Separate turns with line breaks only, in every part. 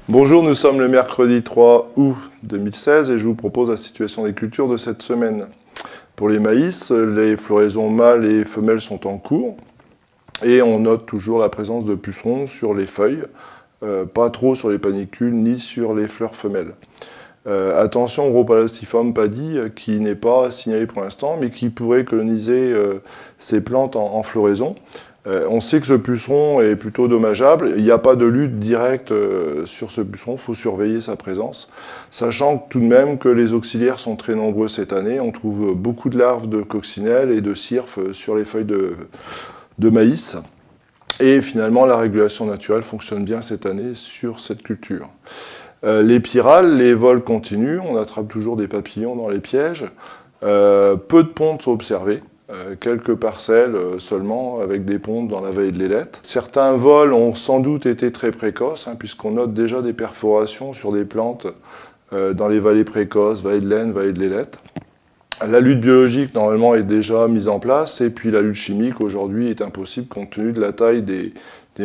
Bonjour, nous sommes le mercredi 3 août 2016 et je vous propose la situation des cultures de cette semaine. Pour les maïs, les floraisons mâles et femelles sont en cours et on note toujours la présence de pucerons sur les feuilles, pas trop sur les panicules ni sur les fleurs femelles. Attention au Rhopalostifum paddy qui n'est pas signalé pour l'instant mais qui pourrait coloniser ces plantes en floraison. On sait que ce puceron est plutôt dommageable, il n'y a pas de lutte directe sur ce puceron, il faut surveiller sa présence, sachant tout de même que les auxiliaires sont très nombreux cette année, on trouve beaucoup de larves de coccinelle et de cirphe sur les feuilles de maïs, et finalement la régulation naturelle fonctionne bien cette année sur cette culture. Les pyrales, les vols continuent, on attrape toujours des papillons dans les pièges, peu de pontes sont observées. Quelques parcelles seulement avec des pontes dans la vallée de l'Ailette. Certains vols ont sans doute été très précoces, puisqu'on note déjà des perforations sur des plantes dans les vallées précoces, vallée de l'Aisne, vallée de l'Ailette. La lutte biologique normalement est déjà mise en place, et puis la lutte chimique aujourd'hui est impossible compte tenu de la taille des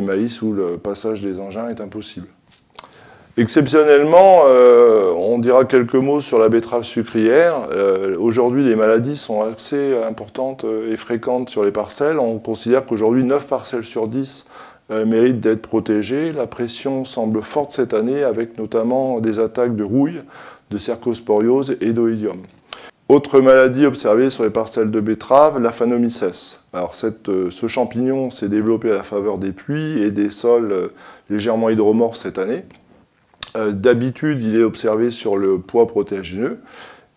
maïs où le passage des engins est impossible. Exceptionnellement, on dira quelques mots sur la betterave sucrière. Aujourd'hui, les maladies sont assez importantes et fréquentes sur les parcelles. On considère qu'aujourd'hui, 9 parcelles sur 10 méritent d'être protégées. La pression semble forte cette année, avec notamment des attaques de rouille, de cercosporiose et d'oïdium. Autre maladie observée sur les parcelles de betterave, la phanomycès. Alors ce champignon s'est développé à la faveur des pluies et des sols légèrement hydromorphes cette année. D'habitude, il est observé sur le pois protéagineux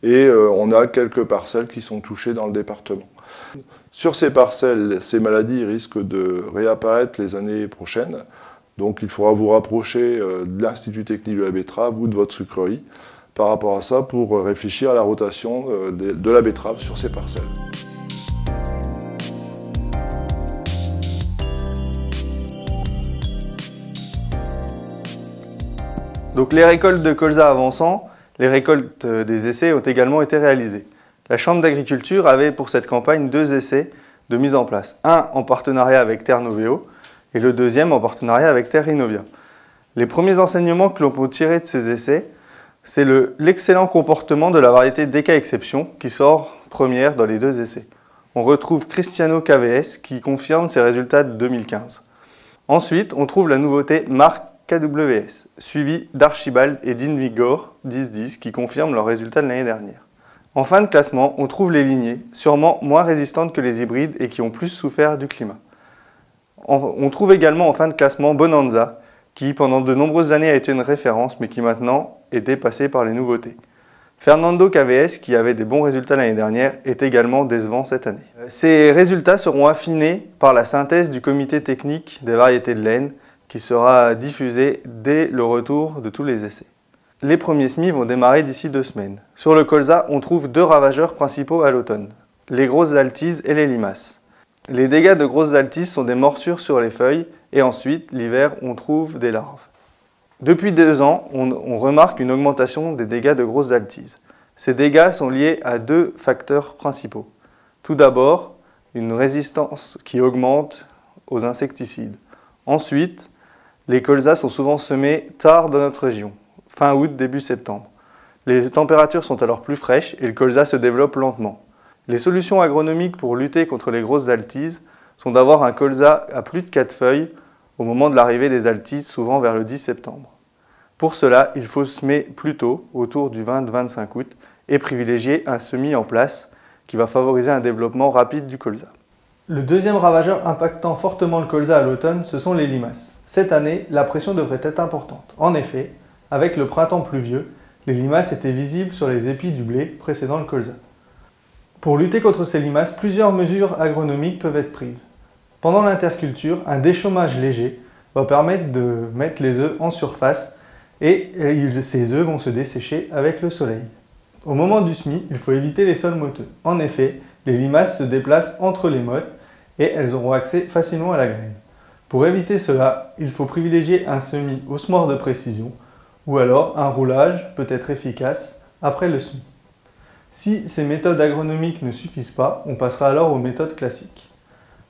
et on a quelques parcelles qui sont touchées dans le département. Sur ces parcelles, ces maladies risquent de réapparaître les années prochaines. Donc il faudra vous rapprocher de l'Institut technique de la betterave ou de votre sucrerie par rapport à ça pour réfléchir à la rotation de la betterave sur ces parcelles.
Donc les récoltes de colza avançant, les récoltes des essais ont également été réalisées. La Chambre d'agriculture avait pour cette campagne 2 essais de mise en place. Un en partenariat avec Terre Noveo et le deuxième en partenariat avec Terre Innovia. Les premiers enseignements que l'on peut tirer de ces essais, c'est l'excellent comportement de la variété DK Exception qui sort première dans les 2 essais. On retrouve Cristiano KVS qui confirme ses résultats de 2015. Ensuite, on trouve la nouveauté Mark KWS, suivi d'Archibald et d'Invigor 1010 qui confirment leurs résultats de l'année dernière. En fin de classement, on trouve les lignées, sûrement moins résistantes que les hybrides et qui ont plus souffert du climat. On trouve également en fin de classement Bonanza, qui pendant de nombreuses années a été une référence, mais qui maintenant est dépassée par les nouveautés. Fernando KVS, qui avait des bons résultats l'année dernière, est également décevant cette année. Ces résultats seront affinés par la synthèse du comité technique des variétés de laine, qui sera diffusé dès le retour de tous les essais. Les premiers semis vont démarrer d'ici 2 semaines. Sur le colza, on trouve 2 ravageurs principaux à l'automne, les grosses altises et les limaces. Les dégâts de grosses altises sont des morsures sur les feuilles et ensuite, l'hiver, on trouve des larves. Depuis 2 ans, on remarque une augmentation des dégâts de grosses altises. Ces dégâts sont liés à 2 facteurs principaux. Tout d'abord, une résistance qui augmente aux insecticides. Ensuite, les colzas sont souvent semés tard dans notre région, fin août, début septembre. Les températures sont alors plus fraîches et le colza se développe lentement. Les solutions agronomiques pour lutter contre les grosses altises sont d'avoir un colza à plus de 4 feuilles au moment de l'arrivée des altises, souvent vers le 10 septembre. Pour cela, il faut semer plus tôt, autour du 20-25 août, et privilégier un semis en place qui va favoriser un développement rapide du colza. Le deuxième ravageur impactant fortement le colza à l'automne, ce sont les limaces. Cette année, la pression devrait être importante. En effet, avec le printemps pluvieux, les limaces étaient visibles sur les épis du blé précédant le colza. Pour lutter contre ces limaces, plusieurs mesures agronomiques peuvent être prises. Pendant l'interculture, un déchômage léger va permettre de mettre les œufs en surface et ces œufs vont se dessécher avec le soleil. Au moment du semis, il faut éviter les sols motteux. En effet, les limaces se déplacent entre les mottes et elles auront accès facilement à la graine. Pour éviter cela, il faut privilégier un semis au semoir de précision ou alors un roulage peut être efficace après le semis. Si ces méthodes agronomiques ne suffisent pas, on passera alors aux méthodes classiques.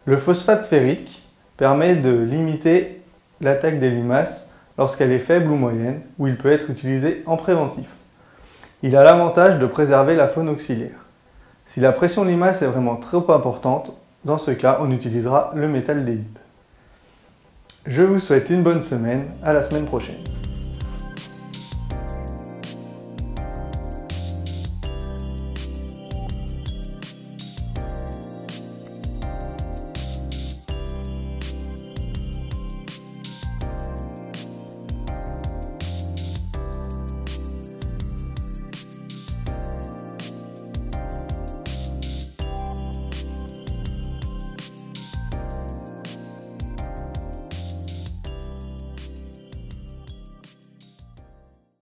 Le phosphate ferrique permet de limiter l'attaque des limaces lorsqu'elle est faible ou moyenne, où il peut être utilisé en préventif. Il a l'avantage de préserver la faune auxiliaire. Si la pression limace est vraiment trop importante, dans ce cas, on utilisera le méthaldéhyde. Je vous souhaite une bonne semaine, à la semaine prochaine.